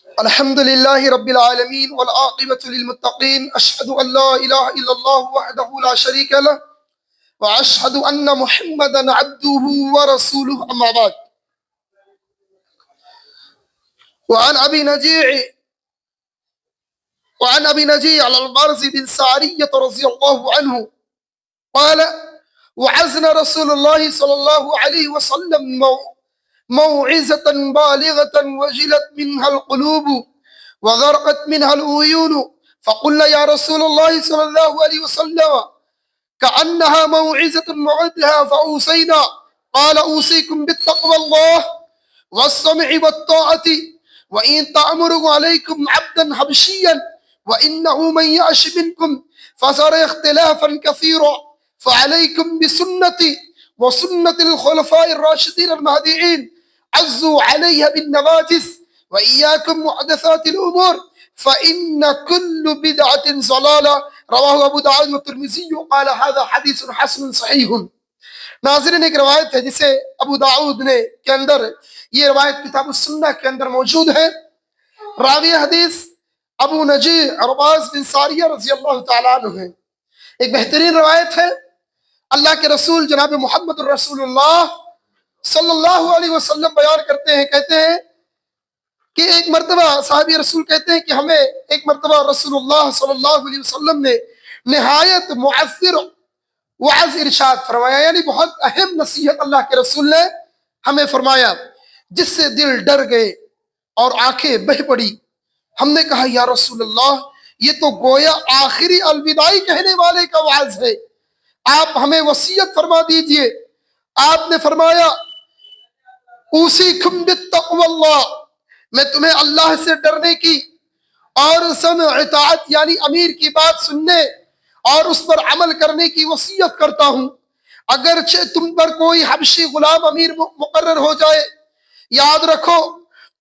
الحمد لله رب العالمين والعاقبة للمتقين أشهد أن لا إله إلا الله وحده لا شريك له وأشهد أن محمدا عبده ورسوله أما بعد وعن أبي نجيع على البرز بن سارية رضي الله عنه قال وعزنا رسول الله صلى الله عليه وسلم موعظة بالغة وجلت منها القلوب وغرقت منها العيون فقلنا يا رسول الله صلى الله عليه وسلم كأنها موعظة موعدها فأوصينا قال أوصيكم بالتقوى الله والسمع والطاعة وإن تأمر عليكم عبدا حبشيا وإنه من يعش منكم فسيرى اختلافا كثيرا فعليكم بسنتي وسنة الخلفاء الراشدين المهديين عزوا عليها بالنواجذ وإياكم محدثات الأمور فإن كل بدعة ضلالة رواه ابو داؤد والترمذی قال هذا حدیث حسن صحیح۔ ناظرین، ایک روایت ہے جسے ابو داؤد نے کے اندر یہ روایت کتاب السنہ کے اندر موجود ہے۔ راوی حدیث ابو نجیع عرباز بن ساریہ رضی اللہ تعالیٰ عنہ ہے۔ ایک بہترین روایت ہے۔ اللہ کے رسول جناب محمد الرسول اللہ صلی اللہ علیہ وسلم بیان کرتے ہیں، کہتے ہیں کہ ایک مرتبہ صحابی رسول کہتے ہیں کہ ہمیں ایک مرتبہ رسول اللہ صلی اللہ علیہ وسلم نے نہایت مؤثر وعظ ارشاد فرمایا، یعنی بہت اہم نصیحت اللہ کے رسول نے ہمیں فرمایا جس سے دل ڈر گئے اور آنکھیں بہہ پڑی۔ ہم نے کہا یا رسول اللہ، یہ تو گویا آخری الوداعی کہنے والے کا وعظ ہے، آپ ہمیں وصیت فرما دیجئے۔ آپ نے فرمایا اوصیکم بالتقوی اللہ، میں تمہیں اللہ سے ڈرنے کی اور سمع اطاعت یعنی امیر کی بات سننے اور اس پر عمل کرنے کی وصیت کرتا ہوں۔ اگرچہ تم پر کوئی حبشی غلام امیر مقرر ہو جائے، یاد رکھو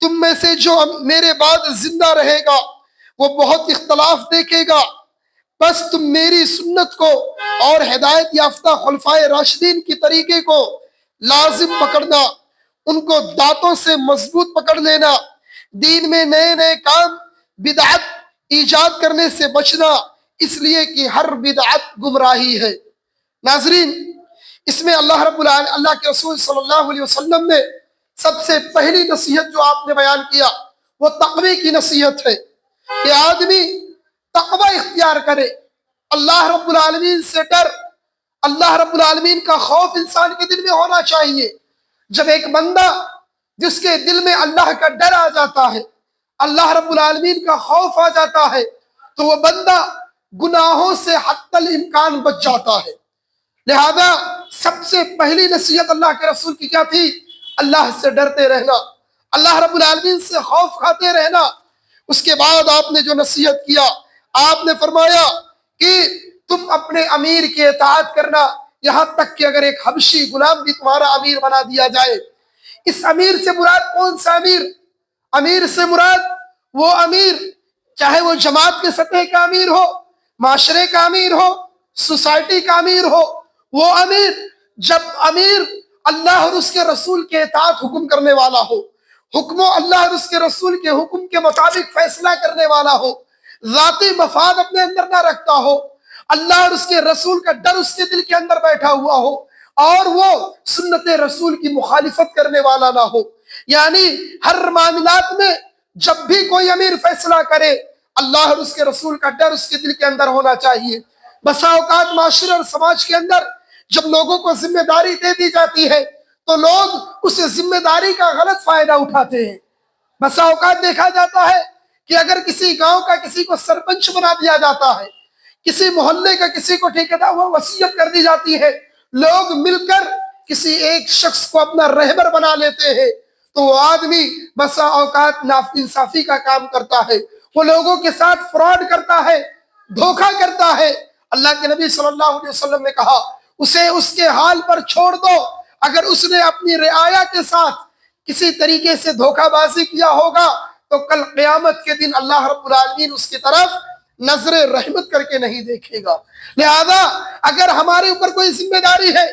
تم میں سے جو میرے بعد زندہ رہے گا وہ بہت اختلاف دیکھے گا، بس تم میری سنت کو اور ہدایت یافتہ خلفائے راشدین کی طریقے کو لازم پکڑنا، ان کو دانتوں سے مضبوط پکڑ لینا، دین میں نئے نئے کام بدعت ایجاد کرنے سے بچنا، اس لیے کہ ہر بدعت گمراہی ہے۔ ناظرین، اس میں اللہ کے رسول صلی اللہ علیہ وسلم نے سب سے پہلی نصیحت جو آپ نے بیان کیا وہ تقوی کی نصیحت ہے کہ آدمی تقوی اختیار کرے، اللہ رب العالمین سے ڈر، اللہ رب العالمین کا خوف انسان کے دل میں ہونا چاہیے۔ جب ایک بندہ جس کے دل میں اللہ کا ڈر آ جاتا ہے، اللہ رب العالمین کا خوف آ جاتا ہے، تو وہ بندہ گناہوں سے حتی الامکان بچ جاتا ہے۔ لہذا سب سے پہلی نصیحت اللہ کے رسول کی کیا تھی؟ اللہ سے ڈرتے رہنا، اللہ رب العالمین سے خوف کھاتے رہنا۔ اس کے بعد آپ نے جو نصیحت کیا، آپ نے فرمایا کہ تم اپنے امیر کی اطاعت کرنا، یہاں تک کہ اگر ایک حبشی غلام بھی تمہارا امیر بنا دیا جائے۔ اس امیر سے مراد کون سا امیر؟ امیر سے مراد وہ امیر، چاہے وہ جماعت کے سطح کا امیر ہو، معاشرے کا امیر ہو، سوسائٹی کا امیر ہو، وہ امیر جب امیر اللہ اور اس کے رسول کے اطاعت حکم کرنے والا ہو، حکم اللہ اور اس کے رسول کے حکم کے مطابق فیصلہ کرنے والا ہو، ذاتی مفاد اپنے اندر نہ رکھتا ہو، اللہ اور اس کے رسول کا ڈر اس کے دل کے اندر بیٹھا ہوا ہو، اور وہ سنت رسول کی مخالفت کرنے والا نہ ہو۔ یعنی ہر معاملات میں جب بھی کوئی امیر فیصلہ کرے، اللہ اور اس کے رسول کا ڈر اس کے دل کے اندر ہونا چاہیے۔ بسا اوقات معاشرے اور سماج کے اندر جب لوگوں کو ذمہ داری دے دی جاتی ہے تو لوگ اس ذمہ داری کا غلط فائدہ اٹھاتے ہیں۔ بسا اوقات دیکھا جاتا ہے کہ اگر کسی گاؤں کا کسی کو سرپنچ بنا دیا جاتا ہے، کسی محلے کا کسی کو ٹھیکیدار وہ وصیت کر دی جاتی ہے، لوگ مل کر کسی ایک شخص کو اپنا رہبر بنا لیتے ہیں، تو وہ آدمی بسا اوقات ناانصافی کا کام کرتا ہے، وہ لوگوں کے ساتھ فراڈ کرتا ہے، دھوکہ کرتا ہے۔ اللہ کے نبی صلی اللہ علیہ وسلم نے کہا اسے اس کے حال پر چھوڑ دو، اگر اس نے اپنی رعایا کے ساتھ کسی طریقے سے دھوکہ بازی کیا ہوگا تو کل قیامت کے دن اللہ رب العالمین اس کی طرف نظر رحمت کر کے نہیں دیکھے گا۔ لہذا اگر ہمارے اوپر کوئی ذمہ داری ہے،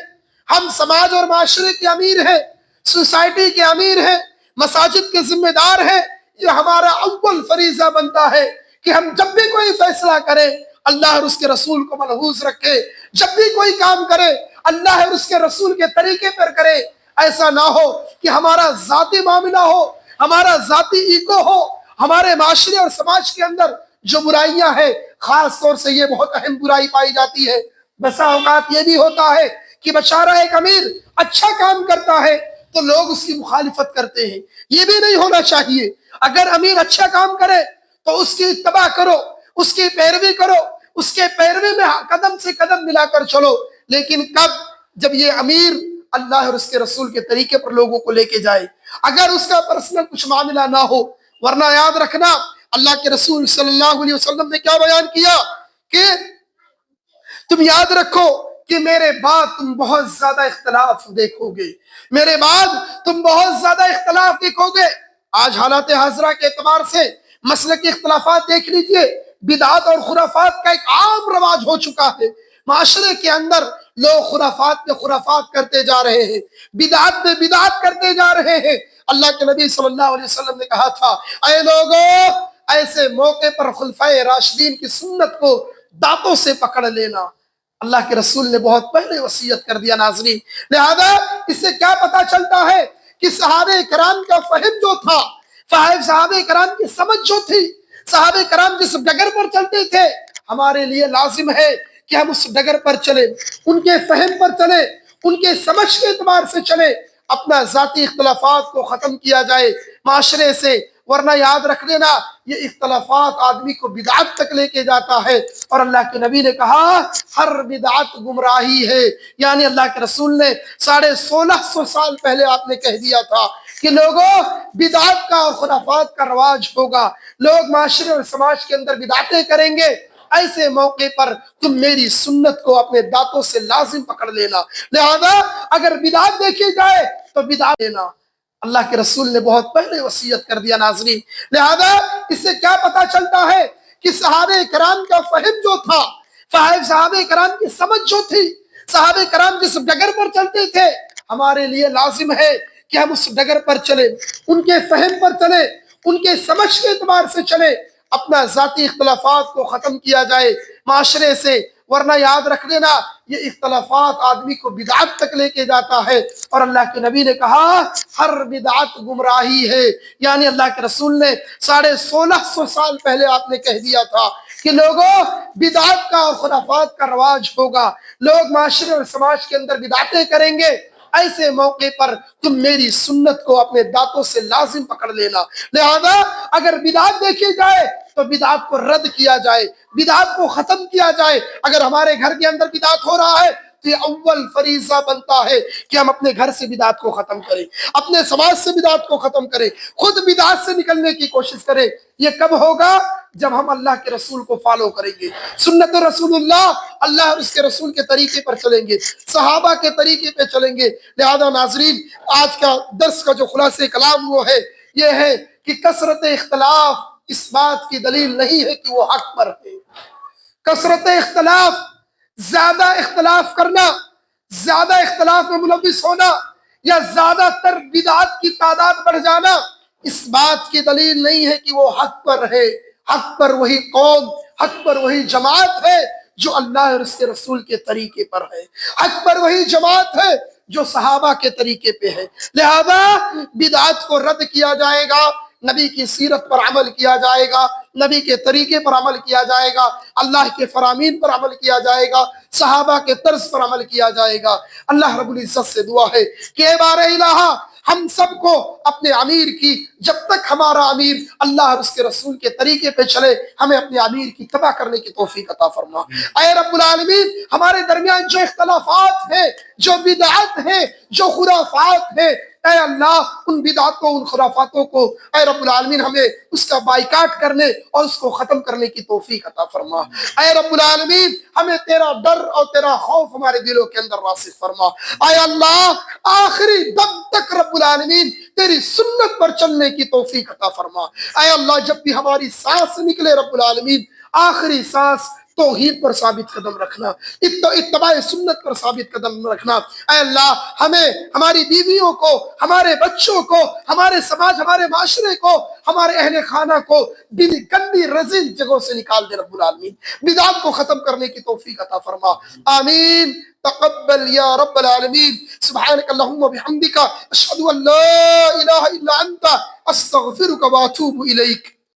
ہم سماج اور معاشرے کے امیر ہیں، سوسائٹی کے امیر ہیں، مساجد کے ذمہ دار ہیں، یہ ہمارا اول فریضہ بنتا ہے کہ ہم جب بھی کوئی فیصلہ کریں اللہ اور اس کے رسول کو ملحوظ رکھے، جب بھی کوئی کام کرے اللہ اور اس کے رسول کے طریقے پر کرے۔ ایسا نہ ہو کہ ہمارا ذاتی معاملہ ہو، ہمارا ذاتی ایگو ہو، ہمارے معاشرے اور سماج کے اندر جو برائیاں ہیں، خاص طور سے یہ بہت اہم برائی پائی جاتی ہے۔ بسا اوقات یہ بھی ہوتا ہے کہ بیچارہ ایک امیر اچھا کام کرتا ہے تو لوگ اس کی مخالفت کرتے ہیں، یہ بھی نہیں ہونا چاہیے۔ اگر امیر اچھا کام کرے تو اس کی اتباع کرو، اس کی پیروی کرو، اس کے پیروی میں قدم سے قدم ملا کر چلو، لیکن کب؟ جب یہ امیر اللہ اور اس کے رسول کے طریقے پر لوگوں کو لے کے جائے، اگر اس کا پرسنل کچھ معاملہ نہ ہو۔ ورنہ یاد رکھنا اللہ کے رسول صلی اللہ علیہ وسلم نے کیا بیان کیا کہ تم یاد رکھو کہ میرے بعد تم بہت زیادہ اختلاف دیکھو گے، میرے بعد تم بہت زیادہ اختلاف دیکھو گے۔ آج حالات حاضرہ کے اعتبار سے مسلکی اختلافات دیکھ لیجئے، بدعات اور خرافات کا ایک عام رواج ہو چکا ہے۔ معاشرے کے اندر لوگ خرافات پہ خرافات کرتے جا رہے ہیں، بدعات پہ بدعات کرتے جا رہے ہیں۔ اللہ کے نبی صلی اللہ علیہ وسلم نے کہا تھا، اے لوگو، ایسے موقع پر خلفائے راشدین کی سنت کو دانتوں سے پکڑ لینا۔ اللہ کے رسول نے بہت پہلے وصیت کر دیا ناظرین۔ لہذا اس سے کیا پتا چلتا ہے کہ صحابہ کرام کا فہم جو تھا، صحابہ کرام کی سمجھ جو تھی، صحابہ کرام جس ڈگر پر چلتے تھے، ہمارے لیے لازم ہے کہ ہم اس ڈگر پر چلیں، ان کے فہم پر چلیں، ان کے سمجھ کے اعتبار سے چلیں۔ اپنا ذاتی اختلافات کو ختم کیا جائے معاشرے سے، ورنہ یاد رکھ لینا یہ اختلافات آدمی کو بدعت تک لے کے جاتا ہے۔ اور اللہ کے نبی نے کہا ہر بدعت گمراہی ہے، یعنی اللہ کے رسول نے 1650 سال پہلے آپ نے کہہ دیا تھا کہ لوگوں بدعت کا اور خرافات کا رواج ہوگا، لوگ معاشرے اور سماج کے اندر بدعتیں کریں گے۔ ایسے موقع پر تم میری سنت کو اپنے دانتوں سے لازم پکڑ لینا۔ لہذا اگر بدعت دیکھی جائے تو بدعت لینا۔ اللہ کے رسول نے بہت پہلے وصیت کر دیا ناظرین۔ لہذا اس سے کیا پتا چلتا ہے کہ صحابہ کرام کا فہم جو تھا، صحابہ کرام کی سمجھ جو تھی، صحابہ کرام جس ڈگر پر چلتے تھے، ہمارے لیے لازم ہے کہ ہم اس ڈگر پر چلیں، ان کے فہم پر چلیں، ان کے سمجھ کے اعتبار سے چلیں۔ اپنا ذاتی اختلافات کو ختم کیا جائے معاشرے سے، ورنہ یاد رکھ لینا یہ اختلافات آدمی کو بدعت تک لے کے جاتا ہے۔ اور اللہ کے نبی نے کہا ہر بدعت گمراہی ہے، یعنی اللہ کے رسول نے 1650 سال پہلے آپ نے کہہ دیا تھا کہ لوگوں بدعت کا اور خرافات کا رواج ہوگا، لوگ معاشرے اور سماج کے اندر بدعتیں کریں گے۔ ایسے موقع پر تم میری سنت کو اپنے دانتوں سے لازم پکڑ لینا۔ لہذا اگر بدعت دیکھی جائے تو بدعت کو رد کیا جائے، بدعت کو ختم کیا جائے۔ اگر ہمارے گھر کے اندر بدعت ہو رہا ہے تو یہ اول فریضہ بنتا ہے کہ ہم اپنے گھر سے بدعت کو ختم کریں، اپنے سماج سے بدعت کو ختم کریں، خود بدعت سے نکلنے کی کوشش کریں۔ یہ کب ہوگا؟ جب ہم اللہ کے رسول کو فالو کریں گے، سنت رسول اللہ اور اس کے رسول کے طریقے پر چلیں گے، صحابہ کے طریقے پہ چلیں گے۔ لہذا ناظرین آج کا درس کا جو خلاصہ کلام وہ ہے، یہ ہے کہ کثرت اختلاف اس بات کی دلیل نہیں ہے کہ وہ حق پر ہے۔ کثرت اختلاف، زیادہ اختلاف کرنا، زیادہ اختلاف میں ملوث ہونا یا زیادہ تر بدعات کی تعداد بڑھ جانا اس بات کی دلیل نہیں ہے کہ وہ حق پر ہے۔ حق پر وہی قوم، حق پر وہی جماعت ہے جو اللہ اور اس کے رسول کے طریقے پر ہے، حق پر وہی جماعت ہے جو صحابہ کے طریقے پہ ہے۔ لہذا بدعات کو رد کیا جائے گا، نبی کی سیرت پر عمل کیا جائے گا، نبی کے طریقے پر عمل کیا جائے گا، اللہ کے فرامین پر عمل کیا جائے گا، صحابہ کے طرز پر عمل کیا جائے گا۔ اللہ رب العزت سے دعا ہے کہ اے بار الہ ہم سب کو اپنے امیر کی، جب تک ہمارا امیر اللہ اور اس کے رسول کے طریقے پہ چلے، ہمیں اپنے امیر کی اتباع کرنے کی توفیق عطا فرما۔ اے رب العالمین ہمارے درمیان جو اختلافات ہیں، جو بدعات ہیں، جو خرافات ہیں، اے اللہ ان بدعاتوں، ان خرافاتوں کو اے رب العالمین ہمیں اس کا بائیکاٹ کرنے اور اس کو ختم کرنے کی توفیق عطا فرما۔ اے رب العالمین ہمیں تیرا ڈر اور تیرا خوف ہمارے دلوں کے اندر راسخ فرما۔ اے اللہ آخری دم تک رب العالمین تیری سنت پر چلنے کی توفیق عطا فرما۔ اے اللہ جب بھی ہماری سانس نکلے رب العالمین آخری سانس توحید پر ثابت قدم رکھنا، اتباع سنت پر ثابت قدم رکھنا۔ اے اللہ ہمیں، ہماری بیویوں کو، ہمارے بچوں کو، ہمارے سماج، ہمارے معاشرے کو، ہمارے اہل خانہ کو گندی رذیل جگہوں سے نکال دے رب العالمین، بدعات کو ختم کرنے کی توفیق عطا فرما، آمین۔ تقبل یا رب العالمین۔ سبحانک اللہم وبحمدک، اشہد ان لا الہ الا انت، استغفرک واتوب الیک۔